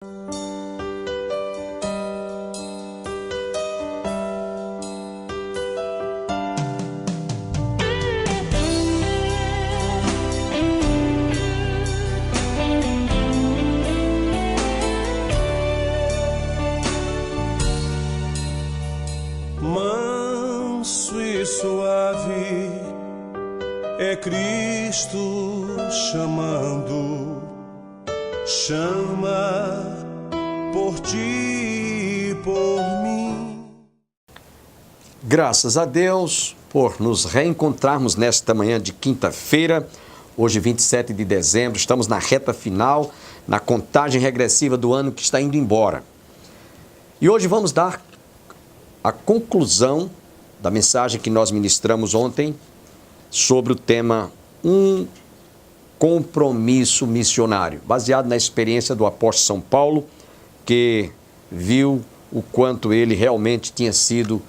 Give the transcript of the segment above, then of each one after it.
Manso e suave é Cristo chamando, chama por ti e por mim. Graças a Deus por nos reencontrarmos nesta manhã de quinta-feira, hoje 27 de dezembro, estamos na reta final, na contagem regressiva do ano que está indo embora. E hoje vamos dar a conclusão da mensagem que nós ministramos ontem sobre o tema Um Compromisso Missionário, baseado na experiência do apóstolo São Paulo, que viu o quanto ele realmente tinha sido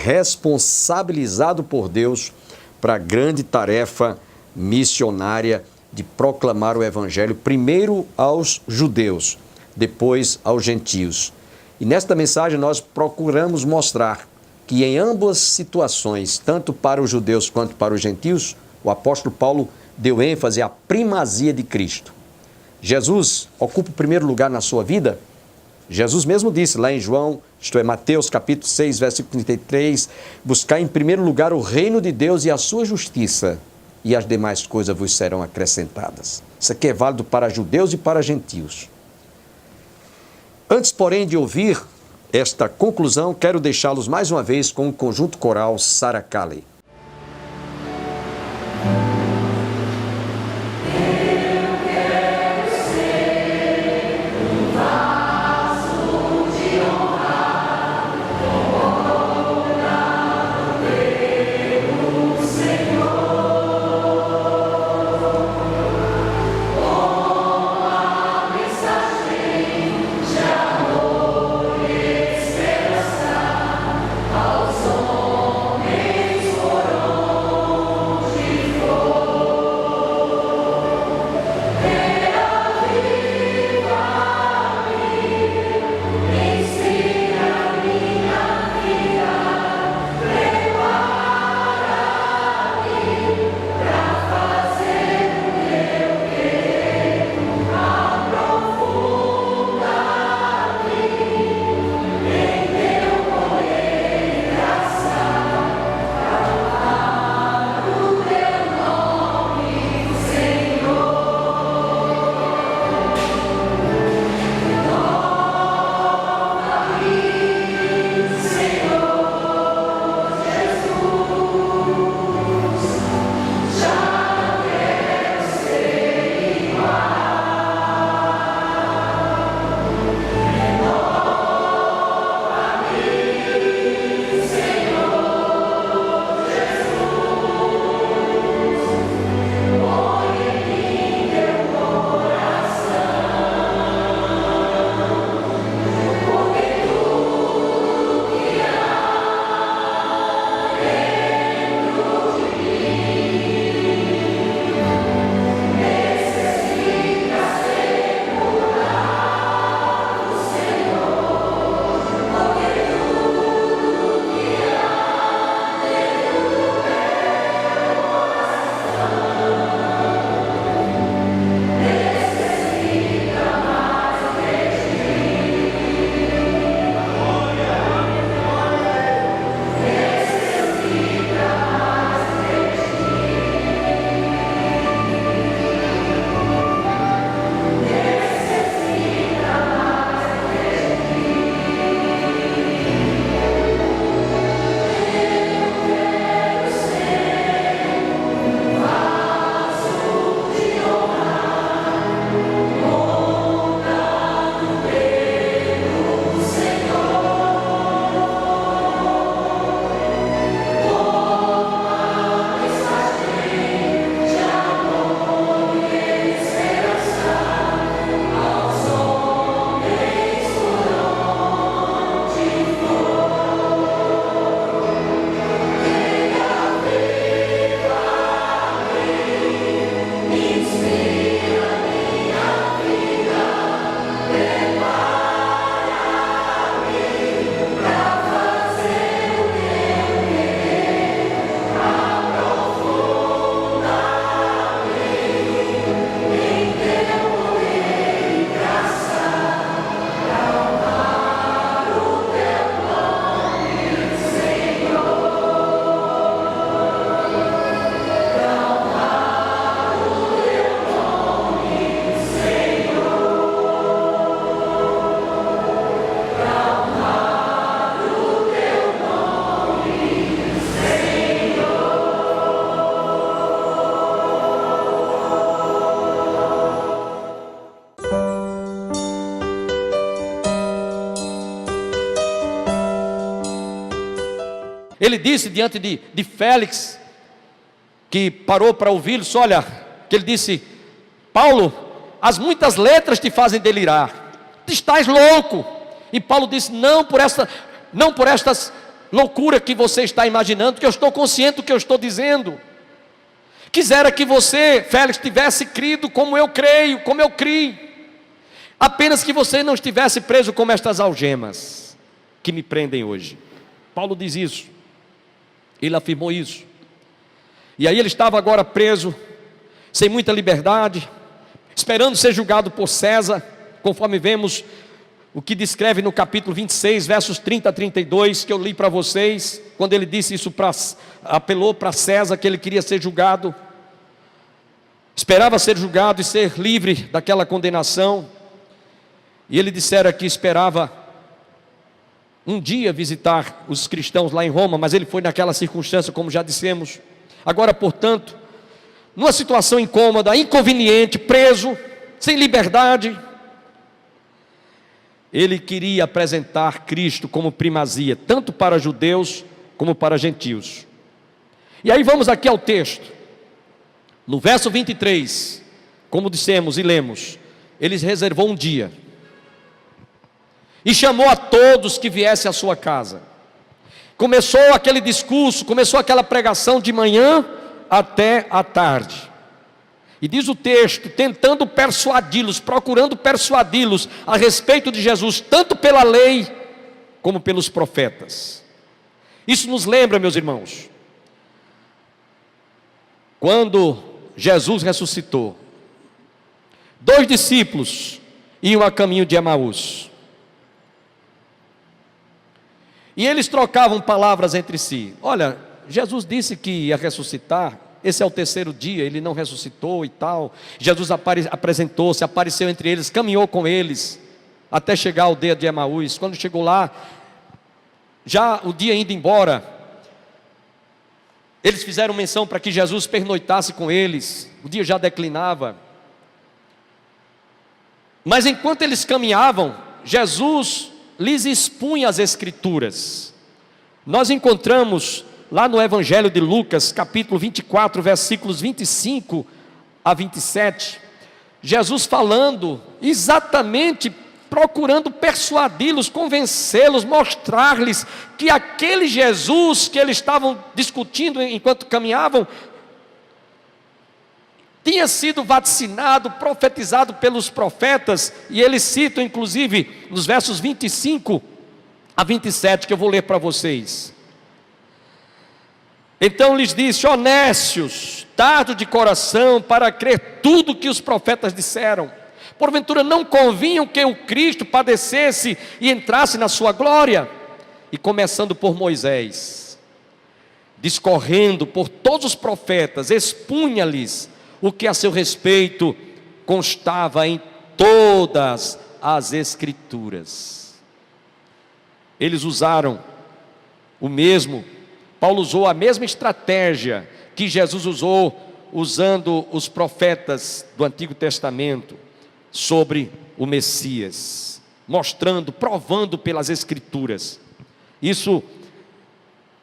responsabilizado por Deus para a grande tarefa missionária de proclamar o Evangelho primeiro aos judeus, depois aos gentios. E nesta mensagem nós procuramos mostrar que em ambas situações, tanto para os judeus quanto para os gentios, o apóstolo Paulo deu ênfase à primazia de Cristo. Jesus ocupa o primeiro lugar na sua vida? Jesus mesmo disse lá em João, isto é, Mateus capítulo 6, versículo 33, buscar em primeiro lugar o reino de Deus e a sua justiça, e as demais coisas vos serão acrescentadas. Isso aqui é válido para judeus e para gentios. Antes, porém, de ouvir esta conclusão, quero deixá-los mais uma vez com o conjunto coral Saracali. Aos homens Ele disse diante de Félix, que parou para ouvi-lo, olha, que ele disse: Paulo, as muitas letras te fazem delirar, tu estás louco. E Paulo disse: não por estas loucuras que você está imaginando, que eu estou consciente do que eu estou dizendo. Quisera que você, Félix, tivesse crido como eu creio, como eu criei, apenas que você não estivesse preso como estas algemas que me prendem hoje. Paulo diz isso, ele afirmou isso. E aí ele estava agora preso, sem muita liberdade, esperando ser julgado por César, conforme vemos o que descreve no capítulo 26, versos 30 a 32, que eu li para vocês, quando ele disse isso, apelou para César, que ele queria ser julgado, esperava ser julgado e ser livre daquela condenação. E ele dissera que esperava um dia visitar os cristãos lá em Roma, mas ele foi naquela circunstância, como já dissemos. Agora, portanto, numa situação incômoda, inconveniente, preso, sem liberdade, ele queria apresentar Cristo como primazia, tanto para judeus como para gentios. E aí vamos aqui ao texto, no verso 23, como dissemos e lemos, ele reservou um dia, e chamou a todos que viessem à sua casa. Começou aquele discurso, começou aquela pregação de manhã até à tarde. E diz o texto, tentando persuadi-los, procurando persuadi-los a respeito de Jesus, tanto pela lei como pelos profetas. Isso nos lembra, meus irmãos, quando Jesus ressuscitou, 2 discípulos iam a caminho de Emaús, e eles trocavam palavras entre si. Olha, Jesus disse que ia ressuscitar, esse é o 3º dia, ele não ressuscitou e tal. Jesus apresentou-se, apareceu entre eles, caminhou com eles, até chegar à aldeia de Emaús. Quando chegou lá, já o dia indo embora, eles fizeram menção para que Jesus pernoitasse com eles, o dia já declinava. Mas enquanto eles caminhavam, Jesus lhes expunha as Escrituras. Nós encontramos lá no Evangelho de Lucas, capítulo 24, versículos 25 a 27, Jesus falando exatamente, procurando persuadi-los, convencê-los, mostrar-lhes que aquele Jesus que eles estavam discutindo enquanto caminhavam, tinha sido vaticinado, profetizado pelos profetas, e eles citam inclusive nos versos 25 a 27, que eu vou ler para vocês. Então lhes disse: ó nécios, tardo de coração para crer tudo que os profetas disseram, porventura não convinham que o Cristo padecesse e entrasse na sua glória? E começando por Moisés, discorrendo por todos os profetas, expunha-lhes o que a seu respeito constava em todas as Escrituras. Eles usaram Paulo usou a mesma estratégia que Jesus usou, usando os profetas do Antigo Testamento sobre o Messias, mostrando, provando pelas Escrituras. Isso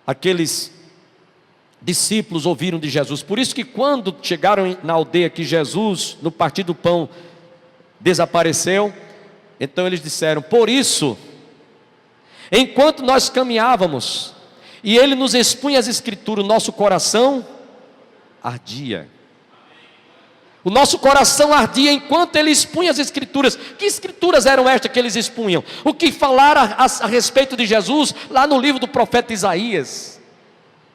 aqueles discípulos ouviram de Jesus. Por isso que quando chegaram na aldeia que Jesus, no partir do pão, desapareceu, então eles disseram: por isso, enquanto nós caminhávamos e ele nos expunha as Escrituras, o nosso coração ardia. O nosso coração ardia enquanto ele expunha as Escrituras. Que Escrituras eram estas que eles expunham? O que falaram a respeito de Jesus lá no livro do profeta Isaías.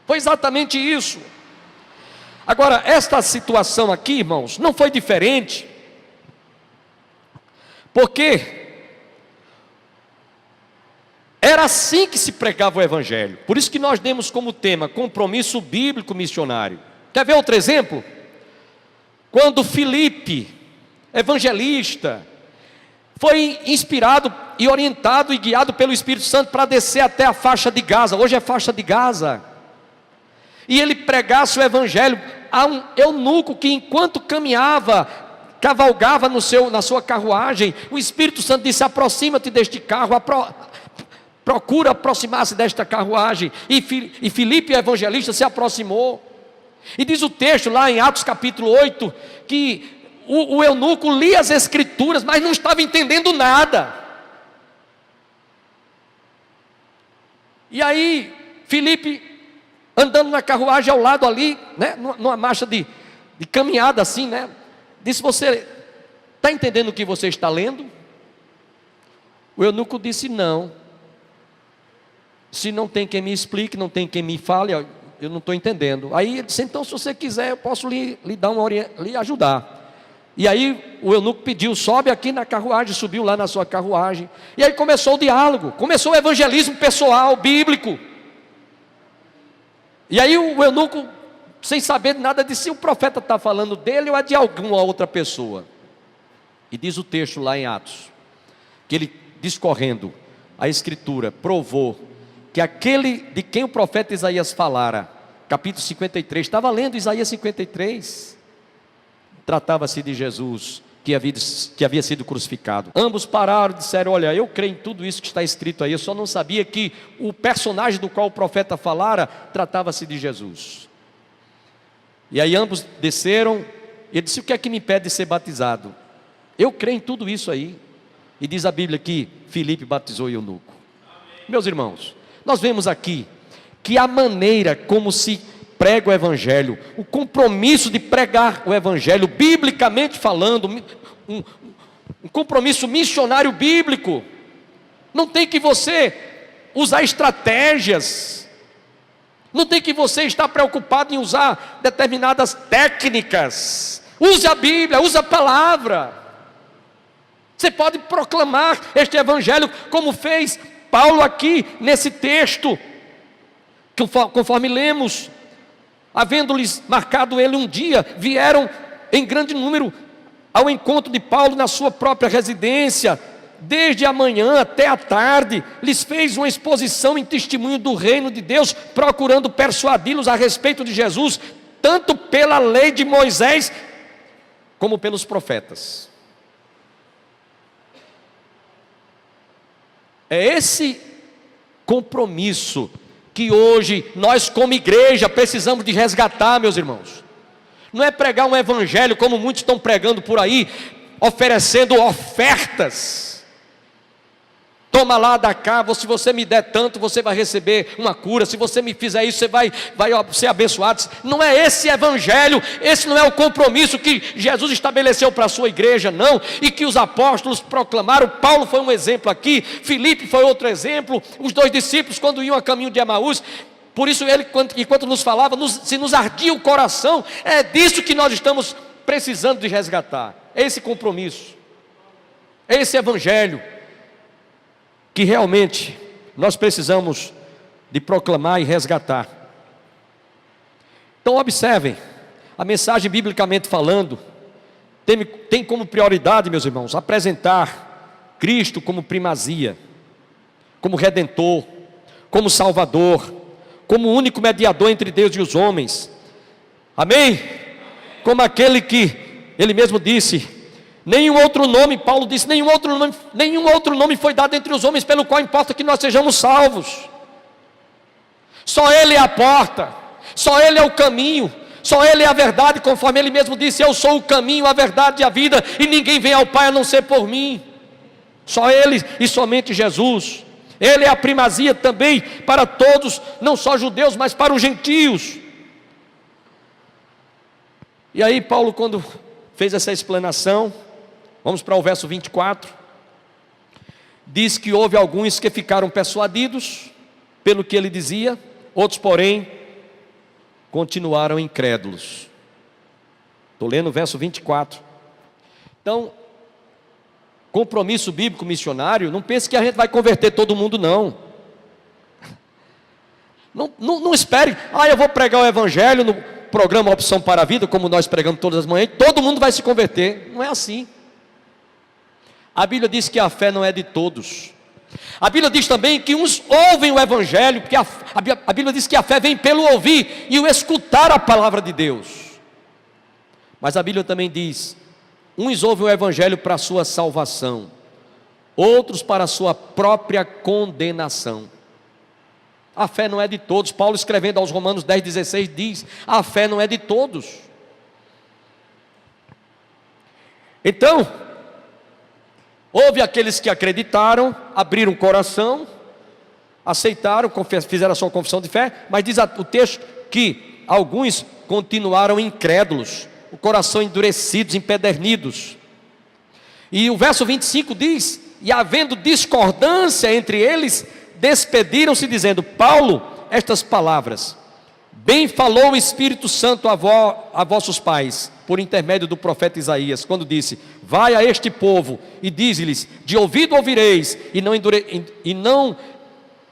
Foi exatamente isso. Agora, esta situação aqui, irmãos, não foi diferente, porque era assim que se pregava o Evangelho. Por isso que nós demos como tema compromisso bíblico missionário. Quer ver outro exemplo? Quando Filipe, evangelista, foi inspirado e orientado e guiado pelo Espírito Santo para descer até a faixa de Gaza. Hoje é faixa de Gaza. E ele pregasse o Evangelho a um eunuco que, enquanto caminhava, cavalgava na sua carruagem, o Espírito Santo disse: aproxima-te deste carro, procura aproximar-se desta carruagem. E Filipe, o evangelista, se aproximou. E diz o texto lá em Atos capítulo 8, que o eunuco lia as escrituras, mas não estava entendendo nada. E aí, Filipe, andando na carruagem ao lado ali, né, numa marcha de caminhada assim, né, disse: você está entendendo o que você está lendo? O eunuco disse: não. Se não tem quem me explique, não tem quem me fale, eu não estou entendendo. Aí ele disse: então, se você quiser, eu posso lhe dar lhe ajudar. E aí o eunuco pediu: sobe aqui na carruagem. Subiu lá na sua carruagem. E aí começou o diálogo, começou o evangelismo pessoal, bíblico. E aí o eunuco, sem saber nada, disse: se o profeta está falando dele ou é de alguma outra pessoa. E diz o texto lá em Atos, que ele, discorrendo a escritura, provou que aquele de quem o profeta Isaías falara, capítulo 53, estava lendo Isaías 53, tratava-se de Jesus, que havia sido crucificado. Ambos pararam e disseram: olha, eu creio em tudo isso que está escrito aí, eu só não sabia que o personagem do qual o profeta falara, tratava-se de Jesus. E aí ambos desceram, e ele disse: o que é que me impede de ser batizado? Eu creio em tudo isso aí. E diz a Bíblia que Filipe batizou o eunuco. Meus irmãos, nós vemos aqui que a maneira como se prega o evangelho, o compromisso de pregar o evangelho, biblicamente falando, um compromisso missionário bíblico, não tem que você usar estratégias, não tem que você estar preocupado em usar determinadas técnicas. Use a Bíblia, use a palavra. Você pode proclamar este evangelho, como fez Paulo aqui nesse texto, conforme lemos. Havendo-lhes marcado ele um dia, vieram em grande número ao encontro de Paulo na sua própria residência. Desde a manhã até a tarde, lhes fez uma exposição em testemunho do reino de Deus, procurando persuadi-los a respeito de Jesus, tanto pela lei de Moisés, como pelos profetas. É esse compromisso que hoje nós como igreja precisamos de resgatar, meus irmãos. Não é pregar um evangelho como muitos estão pregando por aí, oferecendo ofertas. Toma lá, dá cá, se você me der tanto, você vai receber uma cura. Se você me fizer isso, você vai ser abençoado. Não é esse evangelho, esse não é o compromisso que Jesus estabeleceu para a sua igreja, não. E que os apóstolos proclamaram. Paulo foi um exemplo aqui, Filipe foi outro exemplo. Os dois discípulos, quando iam a caminho de Emaús, por isso ele, enquanto nos falava, se nos ardia o coração. É disso que nós estamos precisando de resgatar. É esse compromisso, é esse evangelho que realmente nós precisamos de proclamar e resgatar. Então observem, a mensagem biblicamente falando, tem como prioridade, meus irmãos, apresentar Cristo como primazia, como Redentor, como Salvador, como único mediador entre Deus e os homens. Amém? Como aquele que ele mesmo disse: nenhum outro nome, Paulo disse, nenhum outro nome foi dado entre os homens pelo qual importa que nós sejamos salvos. Só Ele é a porta, só Ele é o caminho, só Ele é a verdade, conforme Ele mesmo disse: eu sou o caminho, a verdade e a vida, e ninguém vem ao Pai a não ser por mim. Só Ele e somente Jesus. Ele é a primazia também para todos, não só judeus, mas para os gentios. E aí Paulo, quando fez essa explanação, vamos para o verso 24, diz que houve alguns que ficaram persuadidos pelo que ele dizia, outros porém continuaram incrédulos. Estou lendo o verso 24. Então, compromisso bíblico missionário, não pense que a gente vai converter todo mundo, não. Não espere: eu vou pregar o evangelho no programa Opção para a Vida, como nós pregamos todas as manhãs, todo mundo vai se converter. Não é assim. A Bíblia diz que a fé não é de todos. A Bíblia diz também que uns ouvem o evangelho, porque a Bíblia diz que a fé vem pelo ouvir e o escutar a palavra de Deus. Mas a Bíblia também diz: uns ouvem o evangelho para a sua salvação, outros para a sua própria condenação. A fé não é de todos. Paulo, escrevendo aos Romanos 10,16, diz: a fé não é de todos. Então, houve aqueles que acreditaram, abriram o coração, aceitaram, fizeram a sua confissão de fé, mas diz o texto que alguns continuaram incrédulos, o coração endurecidos, empedernidos. E o verso 25 diz: e havendo discordância entre eles, despediram-se dizendo: Paulo, estas palavras, bem falou o Espírito Santo a vossos pais, por intermédio do profeta Isaías, quando disse: vai a este povo e dize-lhes, de ouvido ouvireis e não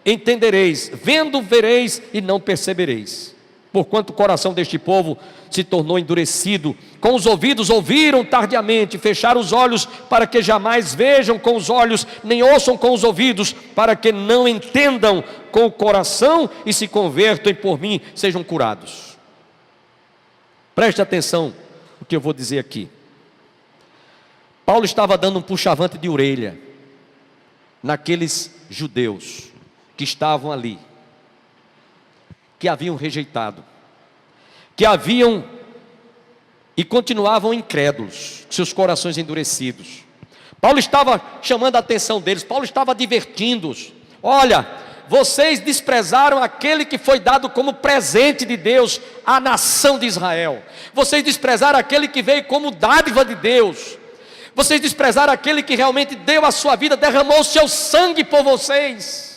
entendereis, vendo vereis e não percebereis. Porquanto o coração deste povo se tornou endurecido, com os ouvidos ouviram tardiamente, fecharam os olhos para que jamais vejam com os olhos, nem ouçam com os ouvidos, para que não entendam com o coração e se convertam e por mim sejam curados. Preste atenção no que eu vou dizer aqui. Paulo estava dando um puxavante de orelha naqueles judeus que estavam ali, que haviam rejeitado, que haviam e continuavam incrédulos, seus corações endurecidos. Paulo estava chamando a atenção deles, Paulo estava advertindo-os: olha, vocês desprezaram aquele que foi dado como presente de Deus à nação de Israel, vocês desprezaram aquele que veio como dádiva de Deus, vocês desprezaram aquele que realmente deu a sua vida, derramou o seu sangue por vocês.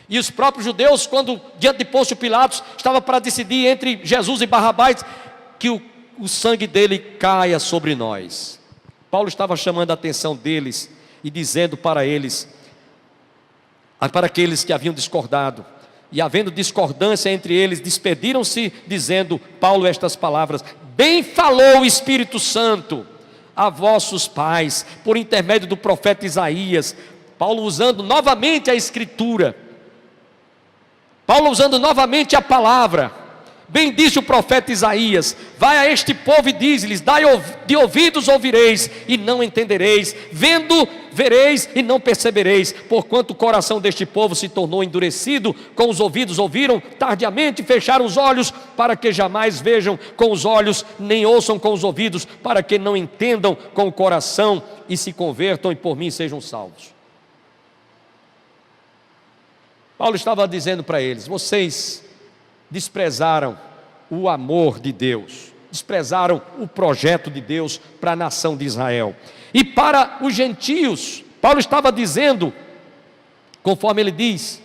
E os próprios judeus, quando diante de Pôncio Pilatos, estava para decidir entre Jesus e Barrabás, que o sangue dele caia sobre nós. Paulo estava chamando a atenção deles e dizendo para eles, para aqueles que haviam discordado, e havendo discordância entre eles, despediram-se dizendo, Paulo, estas palavras: bem falou o Espírito Santo a vossos pais, por intermédio do profeta Isaías. Paulo usando novamente a Escritura, Paulo usando novamente a palavra. Bem disse o profeta Isaías: vai a este povo e diz-lhes, de ouvidos ouvireis e não entendereis, vendo vereis e não percebereis, porquanto o coração deste povo se tornou endurecido, com os ouvidos ouviram tardiamente, fecharam os olhos, para que jamais vejam com os olhos, nem ouçam com os ouvidos, para que não entendam com o coração e se convertam e por mim sejam salvos. Paulo estava dizendo para eles: vocês desprezaram o amor de Deus, desprezaram o projeto de Deus para a nação de Israel. E para os gentios, Paulo estava dizendo, conforme ele diz: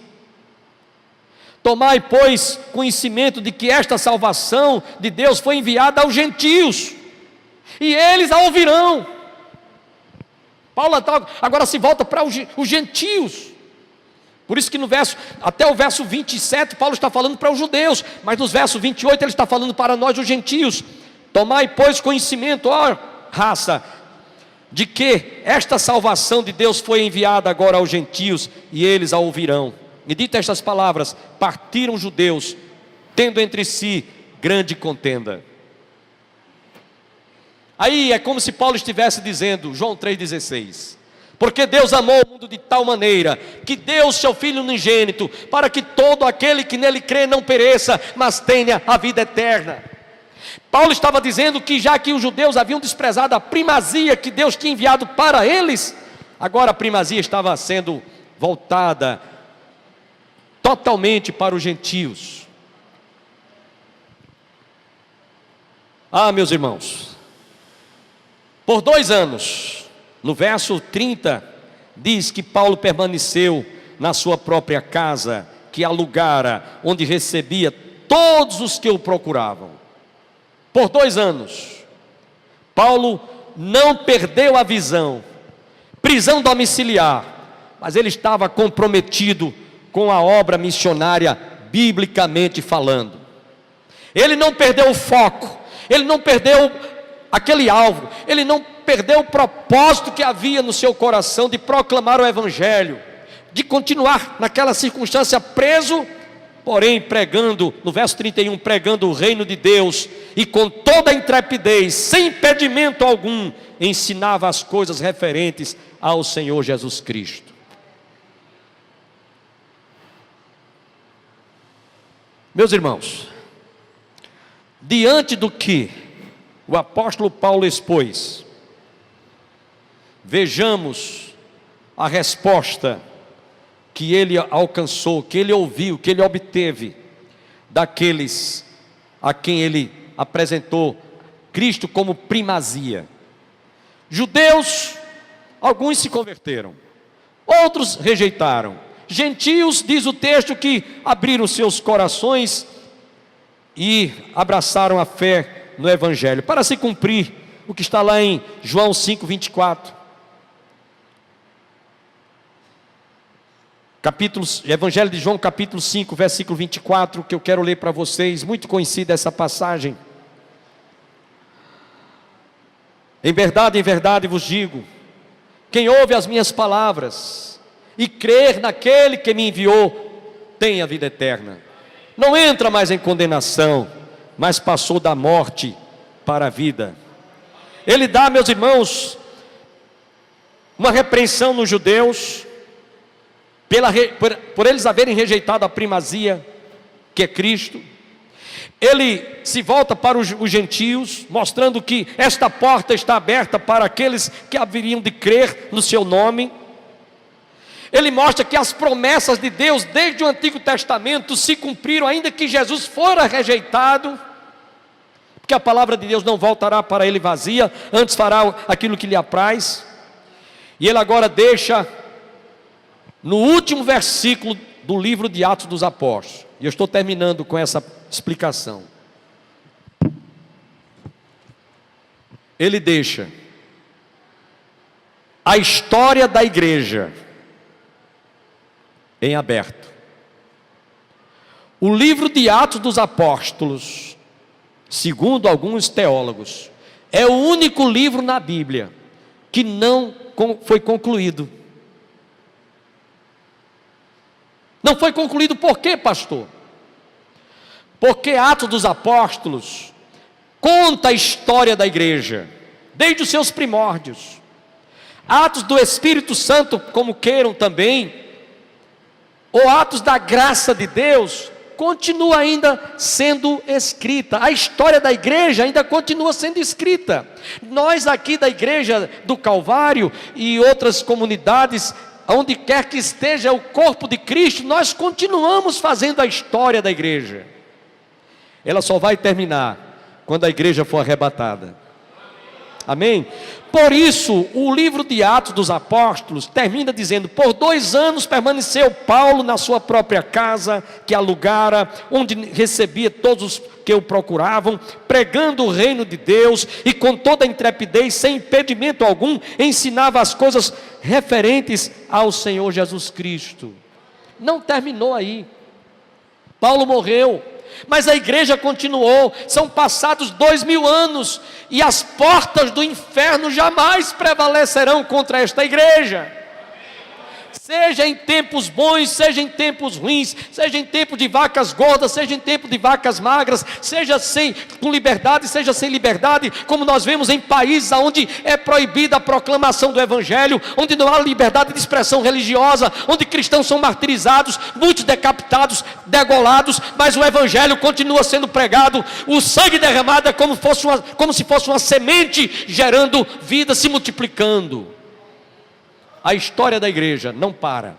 tomai, pois, conhecimento de que esta salvação de Deus foi enviada aos gentios, e eles a ouvirão. Paulo agora se volta para os gentios. Por isso que até o verso 27, Paulo está falando para os judeus, mas nos versos 28 ele está falando para nós, os gentios. Tomai, pois, conhecimento, ó raça, de que esta salvação de Deus foi enviada agora aos gentios, e eles a ouvirão. E dito estas palavras, partiram os judeus, tendo entre si grande contenda. Aí é como se Paulo estivesse dizendo, João 3,16: porque Deus amou o mundo de tal maneira, que deu o seu Filho unigênito, para que todo aquele que nele crê não pereça, mas tenha a vida eterna. Paulo estava dizendo que já que os judeus haviam desprezado a primazia que Deus tinha enviado para eles, agora a primazia estava sendo voltada totalmente para os gentios. Ah, meus irmãos, por 2 anos, no verso 30, diz que Paulo permaneceu na sua própria casa, que alugara, onde recebia todos os que o procuravam. Por 2 anos, Paulo não perdeu a visão, prisão domiciliar, mas ele estava comprometido com a obra missionária, biblicamente falando. Ele não perdeu o foco, ele não perdeu aquele alvo, ele não perdeu o propósito que havia no seu coração de proclamar o Evangelho, de continuar naquela circunstância preso, porém pregando, no verso 31, pregando o reino de Deus, e com toda a intrepidez, sem impedimento algum, ensinava as coisas referentes ao Senhor Jesus Cristo. Meus irmãos, diante do que o apóstolo Paulo expôs, vejamos a resposta que ele alcançou, que ele ouviu, que ele obteve daqueles a quem ele apresentou Cristo como primazia. Judeus, alguns se converteram, outros rejeitaram. Gentios, diz o texto, que abriram seus corações e abraçaram a fé no Evangelho, para se cumprir o que está lá em João 5:24. Evangelho de João, capítulo 5, versículo 24, que eu quero ler para vocês, muito conhecida essa passagem. Em verdade vos digo, quem ouve as minhas palavras e crer naquele que me enviou, tem a vida eterna. Não entra mais em condenação, mas passou da morte para a vida. Ele dá, meus irmãos, uma repreensão nos judeus, por eles haverem rejeitado a primazia, que é Cristo. Ele se volta para os gentios, mostrando que esta porta está aberta para aqueles que haveriam de crer no seu nome. Ele mostra que as promessas de Deus desde o Antigo Testamento se cumpriram, ainda que Jesus fora rejeitado, porque a palavra de Deus não voltará para ele vazia, antes fará aquilo que lhe apraz. E ele agora deixa no último versículo do livro de Atos dos Apóstolos, e eu estou terminando com essa explicação. Ele deixa a história da igreja em aberto. O livro de Atos dos Apóstolos, segundo alguns teólogos, é o único livro na Bíblia que não foi concluído. Não foi concluído por quê, pastor? Porque Atos dos Apóstolos conta a história da igreja, desde os seus primórdios. Atos do Espírito Santo, como queiram também, ou Atos da graça de Deus, continua ainda sendo escrita. A história da igreja ainda continua sendo escrita. Nós aqui da igreja do Calvário e outras comunidades, onde quer que esteja o corpo de Cristo, nós continuamos fazendo a história da igreja. Ela só vai terminar quando a igreja for arrebatada. Amém? Por isso, o livro de Atos dos Apóstolos termina dizendo: por 2 anos permaneceu Paulo na sua própria casa, que alugara, onde recebia todos os que o procuravam, pregando o reino de Deus, e com toda a intrepidez, sem impedimento algum, ensinava as coisas referentes ao Senhor Jesus Cristo. Não terminou aí. Paulo morreu, mas a igreja continuou. São passados 2000 anos, e as portas do inferno jamais prevalecerão contra esta igreja. Seja em tempos bons, seja em tempos ruins, seja em tempo de vacas gordas, seja em tempo de vacas magras, seja com liberdade, seja sem liberdade, como nós vemos em países onde é proibida a proclamação do Evangelho, onde não há liberdade de expressão religiosa, onde cristãos são martirizados, muitos decapitados, degolados, mas o Evangelho continua sendo pregado. O sangue derramado é como se fosse uma semente, gerando vida, se multiplicando. A história da igreja não para,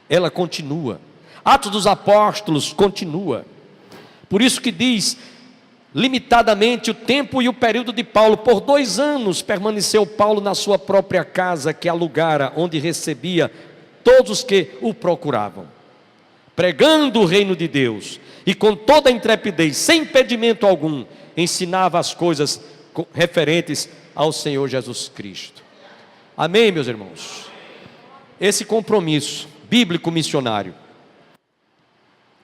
ela continua. Atos dos Apóstolos continua. Por isso que diz, limitadamente, o tempo e o período de Paulo. Por 2 anos permaneceu Paulo na sua própria casa, que alugara, onde recebia todos os que o procuravam, pregando o reino de Deus, e com toda a intrepidez, sem impedimento algum, ensinava as coisas referentes ao Senhor Jesus Cristo. Amém, meus irmãos? Esse compromisso bíblico missionário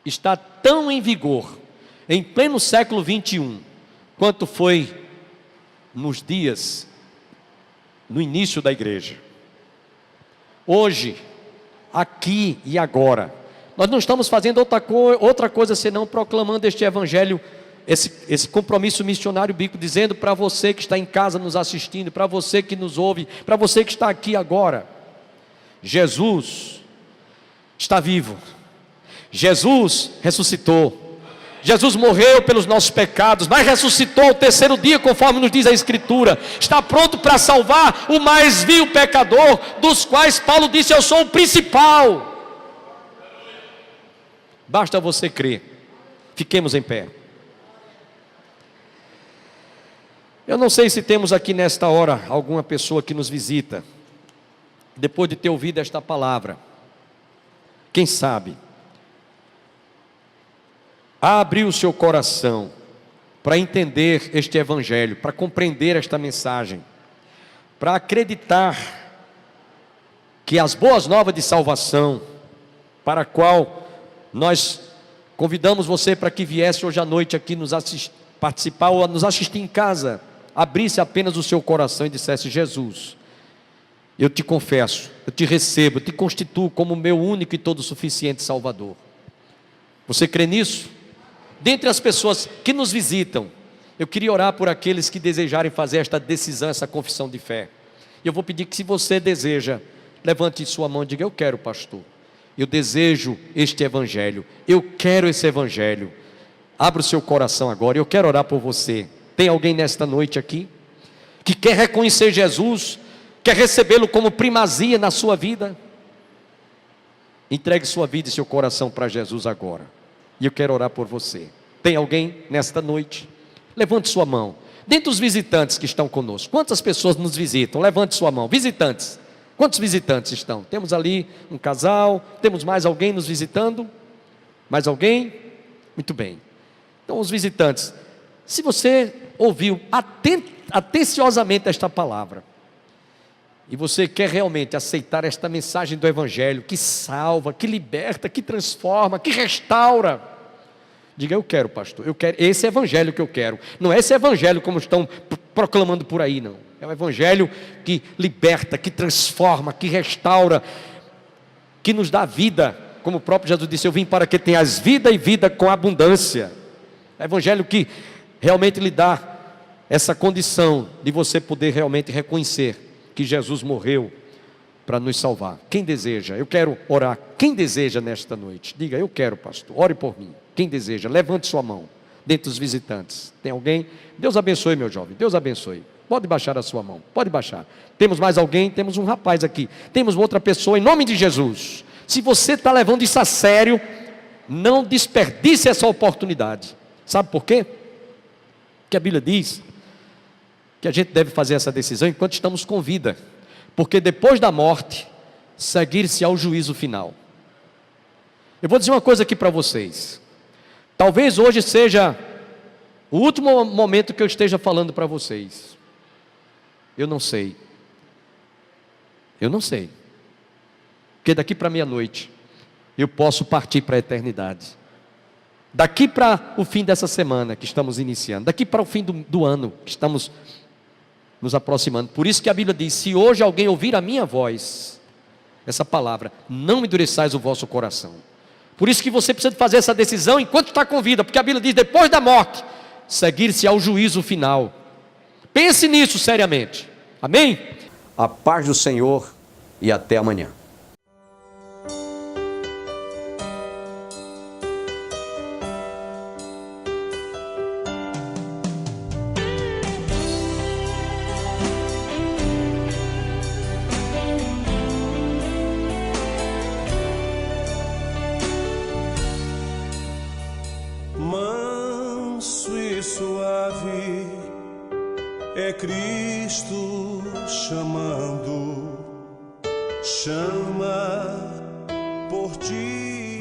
está tão em vigor em pleno século 21 quanto foi nos dias, no início da igreja. Hoje, aqui e agora, nós não estamos fazendo outra coisa senão proclamando este evangelho esse compromisso missionário bíblico, dizendo para você que está em casa nos assistindo, para você que nos ouve, para você que está aqui agora: Jesus está vivo, Jesus ressuscitou, Jesus morreu pelos nossos pecados, mas ressuscitou ao terceiro dia, conforme nos diz a Escritura. Está pronto para salvar o mais vil pecador, dos quais Paulo disse: eu sou o principal. Basta você crer. Fiquemos em pé. Eu não sei se temos aqui nesta hora alguma pessoa que nos visita, depois de ter ouvido esta palavra. Quem sabe abre o seu coração para entender este evangelho, para compreender esta mensagem, para acreditar que as boas novas de salvação, para a qual nós convidamos você para que viesse hoje à noite aqui nos participar ou nos assistir em casa, abrisse apenas o seu coração e dissesse: Jesus, eu te confesso, eu te recebo, eu te constituo como meu único e todo suficiente Salvador. Você crê nisso? Dentre as pessoas que nos visitam, eu queria orar por aqueles que desejarem fazer esta decisão, essa confissão de fé. E eu vou pedir que, se você deseja, levante sua mão e diga: eu quero, pastor, eu desejo este evangelho, eu quero esse evangelho. Abra o seu coração agora, eu quero orar por você. Tem alguém nesta noite aqui que quer reconhecer Jesus, quer recebê-lo como primazia na sua vida? Entregue sua vida e seu coração para Jesus agora. E eu quero orar por você. Tem alguém nesta noite? Levante sua mão. Dentre os visitantes que estão conosco, quantas pessoas nos visitam? Levante sua mão. Visitantes. Quantos visitantes estão? Temos ali um casal. Temos mais alguém nos visitando? Mais alguém? Muito bem. Então, os visitantes, se você ouviu atenciosamente esta palavra, e você quer realmente aceitar esta mensagem do evangelho, que salva, que liberta, que transforma, que restaura, diga: eu quero, pastor, eu quero esse evangelho que eu quero. Não é esse evangelho como estão proclamando por aí, não. É o evangelho que liberta, que transforma, que restaura, que nos dá vida. Como o próprio Jesus disse: eu vim para que tenhas vida e vida com abundância. É o evangelho que realmente lhe dá essa condição de você poder realmente reconhecer que Jesus morreu para nos salvar. Quem deseja? Eu quero orar. Quem deseja nesta noite? Diga: eu quero, pastor, ore por mim. Quem deseja? Levante sua mão. Dentre os visitantes, tem alguém? Deus abençoe, meu jovem, Deus abençoe. Pode baixar a sua mão, pode baixar. Temos mais alguém? Temos um rapaz aqui. Temos outra pessoa, em nome de Jesus. Se você está levando isso a sério, não desperdice essa oportunidade. Sabe por quê? Porque a Bíblia diz que a gente deve fazer essa decisão enquanto estamos com vida, porque depois da morte, seguir-se ao juízo final. Eu vou dizer uma coisa aqui para vocês. Talvez hoje seja o último momento que eu esteja falando para vocês. Eu não sei. Eu não sei. Porque daqui para meia-noite, eu posso partir para a eternidade. Daqui para o fim dessa semana que estamos iniciando, daqui para o fim do ano que estamos nos aproximando. Por isso que a Bíblia diz: se hoje alguém ouvir a minha voz, essa palavra, não endureçais o vosso coração. Por isso que você precisa fazer essa decisão enquanto está com vida, porque a Bíblia diz: depois da morte, seguir-se ao juízo final. Pense nisso seriamente. Amém? A paz do Senhor e até amanhã. Manso e suave é Cristo chamando, chama por ti.